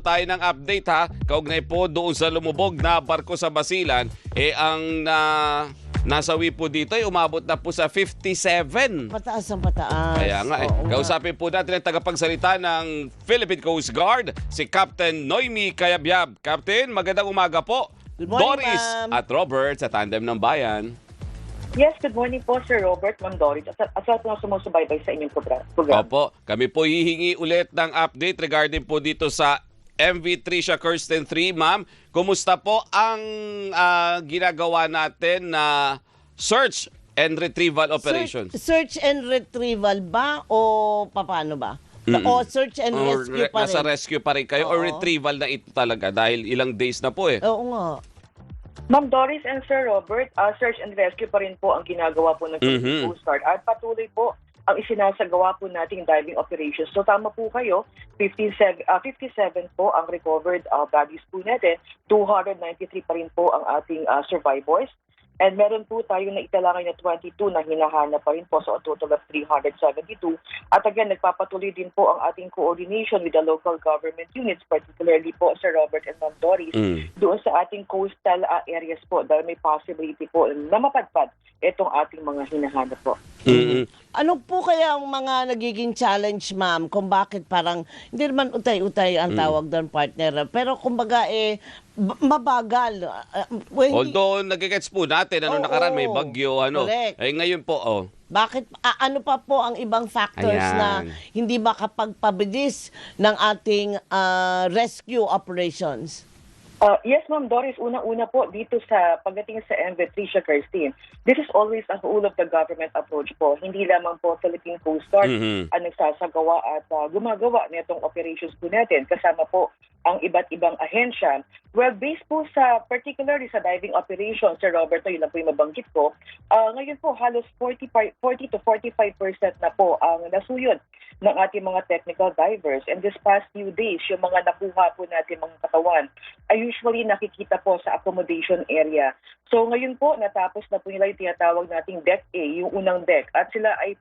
Tayo ng update ha, kaugnay po doon sa lumubog na barko sa Basilan, ang nasawi po dito ay umabot na po sa 57. Pataas ang pataas. Kaya nga Oo nga. Kausapin po natin ang tagapagsalita ng Philippine Coast Guard, si Captain Noemi Cayabyab. Captain, magandang umaga po. Good morning, Doris ma'am. at Robert sa Tandem ng Bayan. Yes, good morning po, Sir Robert, Ma'am Doris. At sa mga sumusubaybay sa inyong program. Opo, kami po hihingi ulit ng update regarding po dito sa MV Tricia Kirsten 3. Ma'am, kumusta po ang ginagawa natin na search and retrieval operation? Search and retrieval ba o paano ba? O search and Or rescue pa rin? nasa rescue pa rin kayo or Oo. retrieval na ito talaga dahil ilang days na po Oo nga. Ma'am Doris and Sir Robert, search and rescue pa rin po ang ginagawa po ng Philippine Coast Guard. At patuloy po ang isinasagawa po nating diving operations. So tama po kayo, 57 po ang recovered bodies po natin, 293 pa rin po ang ating survivors. And meron po tayo na italangay na 22 na hinahanap pa rin po, so a total of 372. At again, nagpapatuloy din po ang ating coordination with the local government units, particularly po Sir Robert and Ma'am Doris, doon sa ating coastal areas po dahil may possibility po na mapadpad itong ating mga hinahanap po. Ano po kaya ang mga nagiging challenge, ma'am, kung bakit parang, hindi naman utay-utay ang tawag doon, partner, pero kumbaga mabagal. Although nagigets po natin, Oo, nakaraan may bagyo, correct. Ngayon po, Bakit, ano pa po ang ibang factors Ayan. na hindi makapagpabilis ng ating rescue operations? Yes, Ma'am Doris, unang-una po dito sa pagdating sa MV Tricia Kirsten, this is always a whole of the government approach po. Hindi lamang po Philippine Coast Guard ang nagsasagawa at gumagawa nitong operations po natin. Kasama po ang iba't ibang ahensya. Well, based po sa particularly sa diving operations, Sir Roberto, yun lang po yung mabanggit ko, ngayon po halos 40 to 45% na po ang nasuyod ng ating mga technical divers. And this past few days, yung mga nakuha po natin mga katawan ay usually nakikita po sa accommodation area. So ngayon po, natapos na po nila yung tinatawag nating Deck A, yung unang deck. At sila ay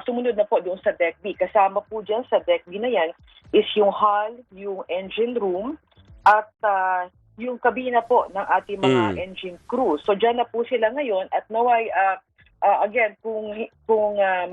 sumunod na po doon sa Deck B. Kasama po dyan sa Deck B na yan is yung hull, yung engine room, at yung kabina po ng ating mga engine crew. So dyan na po sila ngayon at naway again, kung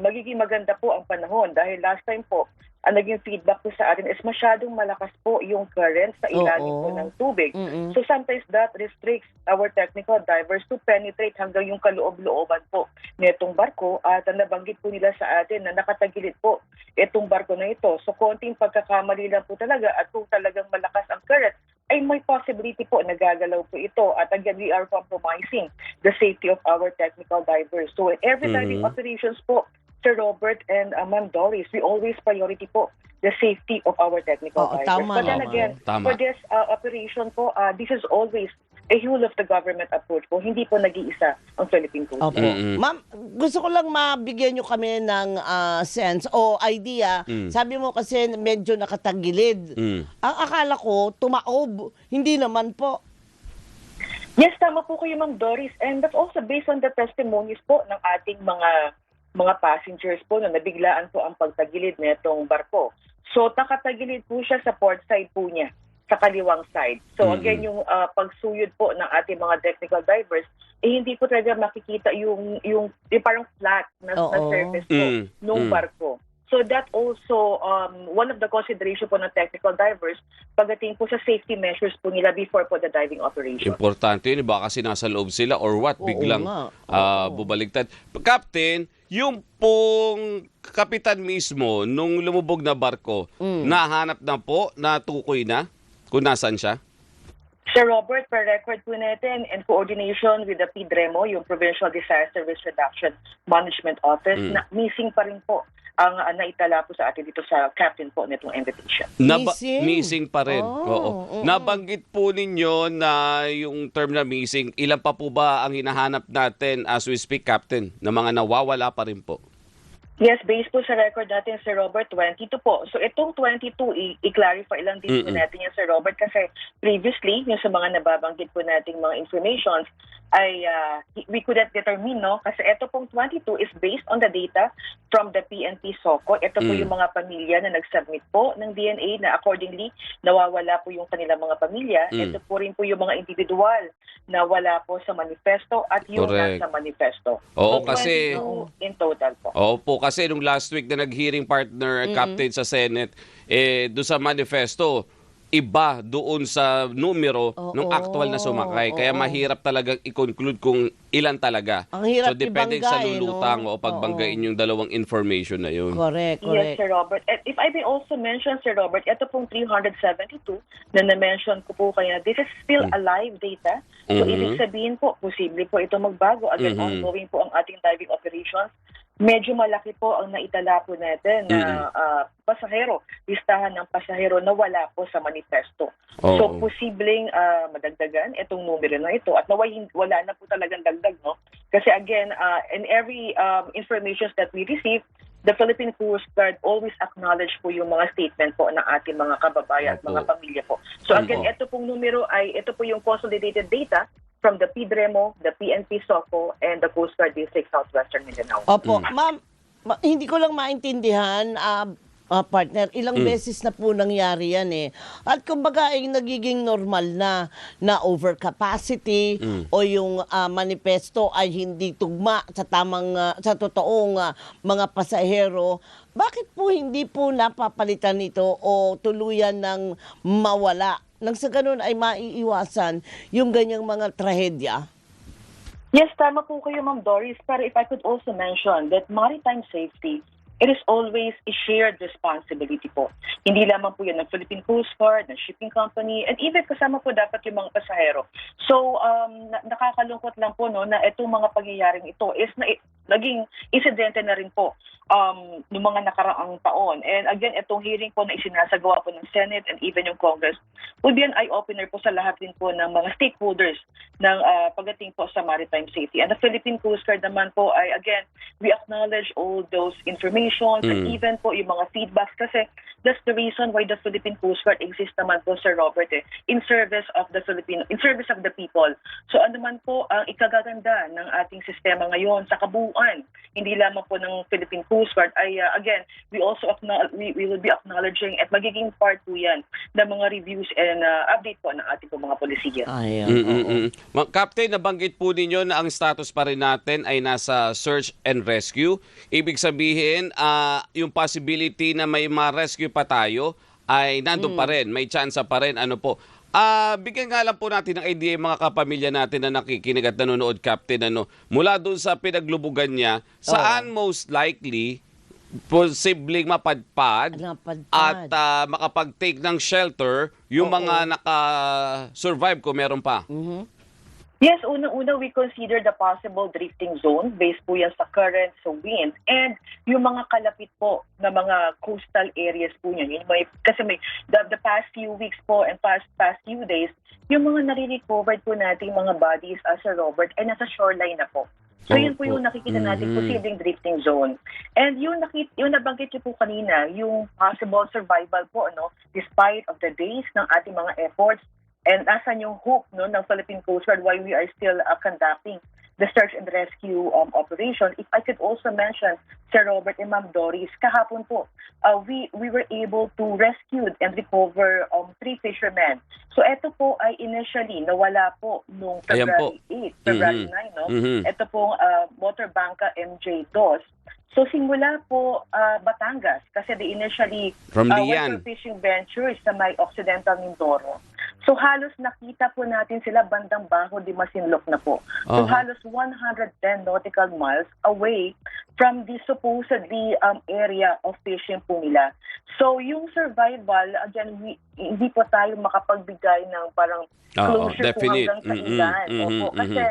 magiging maganda po ang panahon dahil last time po, ang naging feedback po sa atin is masyadong malakas po yung current sa ilalim po ng tubig. So sometimes that restricts our technical divers to penetrate hanggang yung kaloob-looban po nitong barko at nabanggit po nila sa atin na nakatagilid po itong barko na ito. So konting pagkakamali lang po talaga at kung talagang malakas ang current, ay may possibility po na gagalaw po ito. At again, we are compromising the safety of our technical divers. So in every diving operations po, Sir Robert and Ma'am Doris, we always priority po the safety of our technical divers. Tama, But then tama. again, Tama. for this operation po, this is always a whole of the government approach po. Hindi po nag-iisa ang Philippine Coast Opo. Guard. Ma'am, gusto ko lang mabigyan nyo kami ng sense o idea. Sabi mo kasi medyo nakatagilid. Ang akala ko, tumaob. Hindi naman po. Yes, tama po kayo, Ma'am Doris. And that's also based on the testimonies po ng ating mga passengers po na nabiglaan po ang pagtagilid nitong barko. So, nakatagilid po siya sa port side po niya, sa kaliwang side. So, again, yung pagsuyod po ng ating mga technical divers, hindi po talaga makikita yung parang flat na surface po ng barko. So that also, one of the consideration po ng technical divers pagdating po sa safety measures po nila before po the diving operation. importante yun, baka kasi nasa loob sila or what, biglang nga. bubaligtad. Captain, yung pong kapitan mismo nung lumubog na barko, nahanap na po, natukoy na kung nasan siya? Sir Robert, per record po natin in coordination with the PDREMO, yung Provincial Disaster Risk Reduction Management Office, na missing pa rin po ang naitala po sa atin dito sa captain po nitong invitation. Missing? Pa rin. Oo. Nabanggit po ninyo na yung term na missing, ilan pa po ba ang hinahanap natin as we speak, Captain, na mga nawawala pa rin po? Yes, based po sa record natin, Sir Robert, 22 po. So itong 22, i-clarify lang din po natin yan, Sir Robert, kasi previously, yung sa mga nababanggit po nating mga informations, ay we couldn't determine, no? Kasi ito pong 22 is based on the data from the PNP SOCO. Ito po yung mga pamilya na nag-submit po ng DNA na accordingly nawawala po yung kanilang mga pamilya. Ito po rin po yung mga individual na wala po sa manifesto at yung Correct. nasa manifesto. Oo, So, kasi 22 in total po. Opo, kasi nung last week na nag-hearing partner captain sa Senate, doon sa manifesto, iba doon sa numero ng actual na sumakay. Kaya mahirap talagang i-conclude kung ilan talaga. Ang hirap so, depende ibangga, sa lulutang no? o pagbanggain yung dalawang information na yun. Correct, Yes, correct. Sir Robert. And if I may also mention, Sir Robert, ito pong 372 na na-mention ko po kaya, this is still alive data. So, ibig sabihin po, posible po ito magbago. Again, ongoing po ang ating diving operations. Medyo malaki po ang naitala po natin na pasahero, listahan ng pasahero na wala po sa manifesto. Oo. So, posibleng madagdagan itong numero na ito at naway wala na po talagang dagdag, no? Kasi again, in every information that we receive, the Philippine Coast Guard always acknowledge po yung mga statement po ng ating mga kababayan at Opo. mga pamilya po. So again, Opo. ito pong numero ay, ito po yung consolidated data from the PDREMO, the PNP SOCO, and the Coast Guard District Southwestern Mindanao. Opo, ma'am, hindi ko lang maintindihan, partner, ilang beses na po nangyari yan eh. At kumbaga ay nagiging normal na overcapacity o yung manifesto ay hindi tugma sa tamang, sa totoong mga pasahero. Bakit po hindi po napapalitan ito o tuluyan ng mawala? Nang sa ganun ay maiiwasan yung ganyang mga trahedya? Yes, tama po kayo, Ma'am Doris. Pero if I could also mention that maritime safety, it is always a shared responsibility po. Hindi lamang po yan ng Philippine Coast Guard, ng shipping company, and even kasama po dapat yung mga pasahero. So, nakakalungkot lang po no, na itong mga pangyayaring ito is naging insidente na rin po ng mga nakaraang taon. And again, itong hearing po na isinasagawa po ng Senate and even yung Congress would be an eye-opener po sa lahat din po ng mga stakeholders ng pagdating po sa maritime safety. And the Philippine Coast Guard naman po ay, again, we acknowledge all those information and even po yung mga feedbacks kasi that's the reason why the Philippine Coast Guard exists naman po, Sir Robert, in service of the people. So ano man po ang ikagaganda ng ating sistema ngayon sa kabuuan, hindi lamang po ng Philippine Coast Guard ay again, we will be acknowledging at magiging part po yan ng mga reviews and update po ng ating po mga polisiya. Ayan, Captain, nabanggit po ninyo na ang status pa rin natin ay nasa search and rescue. Ibig sabihin, yung possibility na may ma-rescue pa tayo ay nandun pa rin, may chance pa rin. Ano po? Bigyan nga lang po natin ng idea yung mga kapamilya natin na nakikinig at nanonood, Captain. Mula doon sa pinaglubugan niya, saan most likely posibleng mapadpad at makapag-take ng shelter yung mga naka-survive kung meron pa? Yes, unang-una we consider the possible drifting zone based po yan sa current, sa wind, and yung mga kalapit po na mga coastal areas po niyan. Kasi the past few weeks po and past few days, yung mga nare-recovered po nating mga bodies as a Robert ay nasa shoreline na po. So yun po yung nakikita natin posibleng drifting zone. And yung nabanggit niyo po kanina, yung possible survival po, despite of the days ng ating mga efforts. And asan yung hope ng Philippine Coast Guard why we are still conducting the search and rescue operation. If I could also mention, Sir Robert and Ma'am Doris, kahapon po, we were able to rescue and recover 3 fishermen. So ito po ay initially nawala po noong February 8, February 9. Ito pong Motorbangka MJ2. So simula po Batangas kasi they initially From went Lian. for fishing ventures sa may Occidental Mindoro. So halos nakita po natin sila bandang Bajo de Masinloc na po. So halos 110 nautical miles away from the supposedly area of fishing po nila. So yung survival, again, hindi po tayo makapagbigay ng parang closure po definite. hanggang sa ilan. Opo, kasi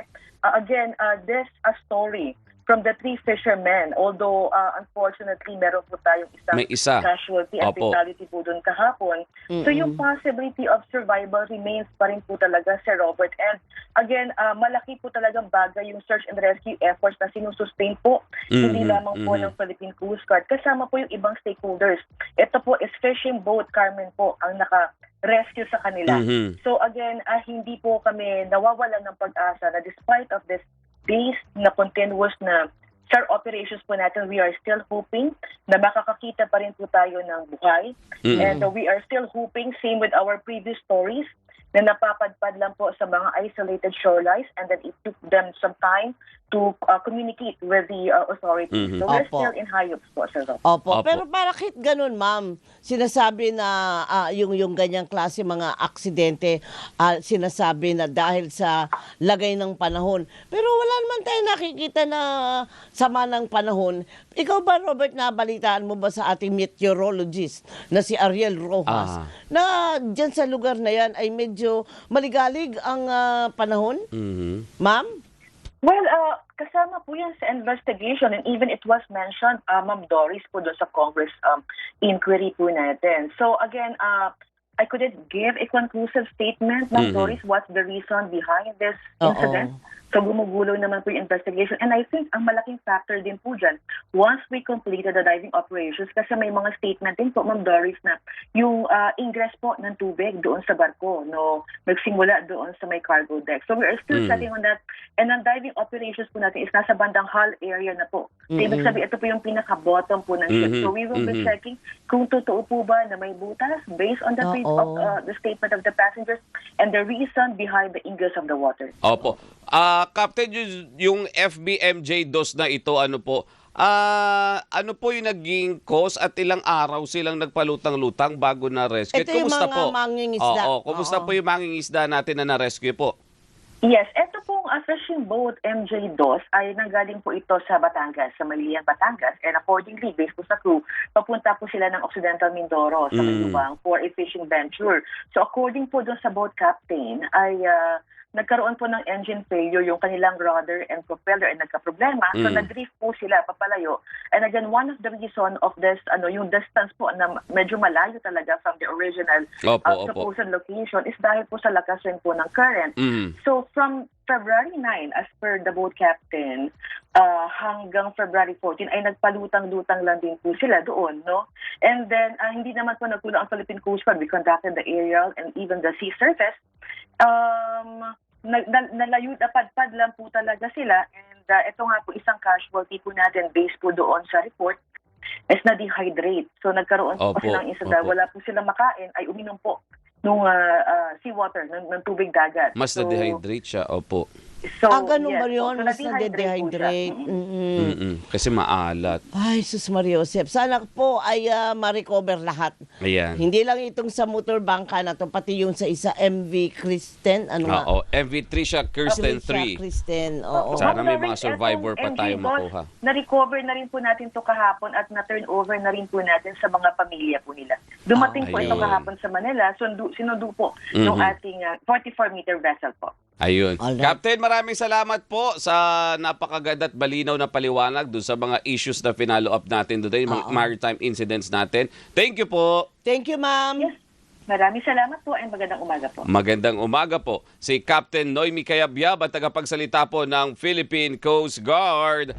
again, there's a story from the 3 fishermen. Although, unfortunately, meron po tayong May isa. casualty and Opo. fatality po doon kahapon. So yung possibility of survival remains pa rin po talaga, Sir Robert. And again, malaki po talagang bagay yung search and rescue efforts na sinusustain po, hindi lamang po ng Philippine Coast Guard. Kasama po yung ibang stakeholders. Ito po is fishing boat, Carmen po, ang naka-rescue sa kanila. So again, hindi po kami nawawalan ng pag-asa na despite of this days na continuous na SAR operations po natin, we are still hoping na makakakita pa rin po tayo ng buhay. And we are still hoping, same with our previous stories, na napapadpad lang po sa mga isolated shorelines, and then it took them some time to communicate with the authorities. So we're Opo. still in high hopes po, Sir Rob. Opo. Opo. Pero bakit ganun, ma'am? Sinasabi na yung ganyang klase mga aksidente, sinasabi na dahil sa lagay ng panahon. Pero wala naman tayo nakikita na sama ng panahon. Ikaw ba, Robert, nabalitaan mo ba sa ating meteorologist na si Ariel Rojas na dyan sa lugar na yan ay medyo maligalig ang panahon? Ma'am? Well, kasama po yan sa investigation, and even it was mentioned, Ma'am Doris po doon sa Congress inquiry po natin. So again, I couldn't give a conclusive statement, Ma'am Doris, what's the reason behind this incident. So gumugulo naman po yung investigation. And I think ang malaking factor din po dyan, once we completed the diving operations, kasi may mga statement din po, Ma'am Doris, na yung ingress po ng tubig doon sa barko, no, nagsimula doon sa may cargo deck. So we are still checking on that. And ang diving operations po natin is nasa bandang hull area na po. So ibig sabihin, ito po yung pinaka-bottom po ng ship. So we will be checking kung totoo po ba na may butas based on the the statement of the passengers and the reason behind the ingress of the water. Opo. Captain, yung FBMJ-2 na ito, ano po yung naging cause at ilang araw silang nagpalutang-lutang bago na rescue? Ito yung Kumusta mga po? mangingisda. Kumusta po yung mangingisda natin na na-rescue po? Yes, ito pong fishing boat MJ2 ay nanggaling po ito sa Batangas, sa Malian, Batangas. And accordingly, based po sa crew, papunta po sila ng Occidental Mindoro sa Mayubang for a fishing venture. So according po doon sa boat captain, ay nagkaroon po ng engine failure yung kanilang rudder and propeller ay nagka-problema. So nag-drift po sila papalayo. And again, one of the reason of this, yung distance po na medyo malayo talaga from the original supposed location is dahil po sa lakas rin po ng current. So from February 9, as per the boat captain, hanggang February 14 ay nagpalutang-lutang lang din po sila doon, no? And then, hindi naman po nagkulang ang Philippine Coast Guard. We conducted the aerial and even the sea surface. Napadpad lang po talaga sila, and ito nga po isang casualty po natin based po doon sa report is na-dehydrate. So nagkaroon po silang incident, wala po silang makain, ay uminom po nung seawater, ng tubig dagat. Mas na-dehydrate siya, opo. So, ganun ba yun? so Mas na-dehydrate po siya. na-dehydrate. Kasi maalat. Ay, sus Maria Josep. Sana po ay ma-recover lahat. Ayan. Hindi lang itong sa motor bangka na to, pati yung sa isa MV Kristen. Ano nga? MV Tricia Kirsten Siya, 3. Kristen, oo. Sana may mga survivor pa tayo makuha. Na-recover na rin po natin to kahapon at na-turn over na rin po natin sa mga pamilya po nila. Dumating po ito ayun. kahapon sa Manila, sinundo po ng ating 44-meter vessel po. Ayun. Alright. Captain, maraming salamat po sa napakaganda at malinaw na paliwanag doon sa mga issues na finalo up natin today, mga maritime incidents natin. Thank you po. Thank you, ma'am. Yes. Maraming salamat po and magandang umaga po. Magandang umaga po. Si Captain Noemi Cayabyab at tagapagsalita po ng Philippine Coast Guard.